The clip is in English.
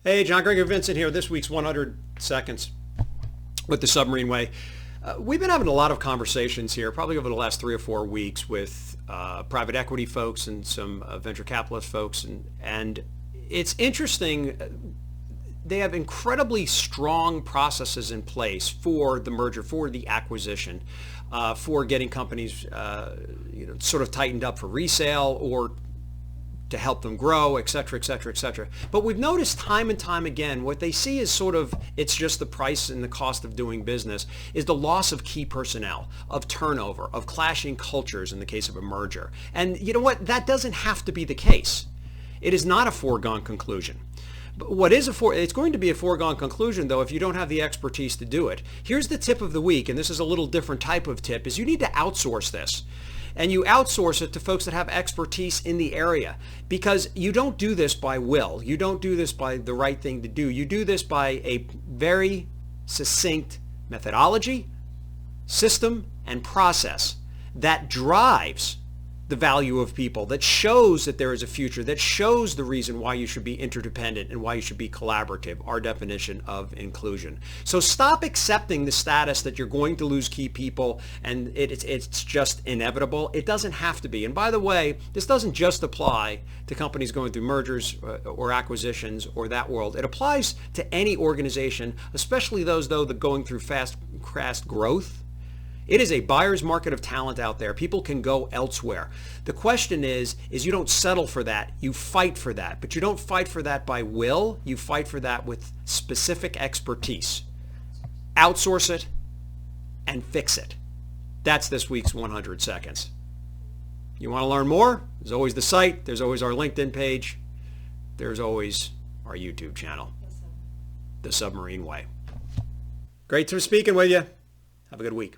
Hey, John Gregor Vincent here. This week's 100 Seconds with the Submarine Way. We've been having a lot of conversations here, probably over the last 3 or 4 weeks, with private equity folks and some venture capitalist folks, and it's interesting. They have incredibly strong processes in place for the merger, for the acquisition, for getting companies, sort of tightened up for resale or to help them grow, et cetera, et cetera, et cetera. But we've noticed time and time again, what they see is sort of, it's just the price and the cost of doing business, is the loss of key personnel, of turnover, of clashing cultures in the case of a merger. And you know what? That doesn't have to be the case. It is not a foregone conclusion. But what is it's going to be a foregone conclusion, though, if you don't have the expertise to do it. Here's the tip of the week, and this is a little different type of tip, is you need to outsource this. And you outsource it to folks that have expertise in the area, because you don't do this by will. You don't do this by the right thing to do. You do this by a very succinct methodology, system, and process that drives the value of people, that shows that there is a future, that shows the reason why you should be interdependent and why you should be collaborative, our definition of inclusion. So stop accepting the status that you're going to lose key people and it's just inevitable. It doesn't have to be. And by the way, this doesn't just apply to companies going through mergers or acquisitions or that world. It applies to any organization, especially those, though, that going through fast growth. It is a buyer's market of talent out there. People can go elsewhere. The question is you don't settle for that. You fight for that. But you don't fight for that by will. You fight for that with specific expertise. Outsource it and fix it. That's this week's 100 Seconds. You want to learn more? There's always the site. There's always our LinkedIn page. There's always our YouTube channel, The Submarine Way. Great to be speaking with you. Have a good week.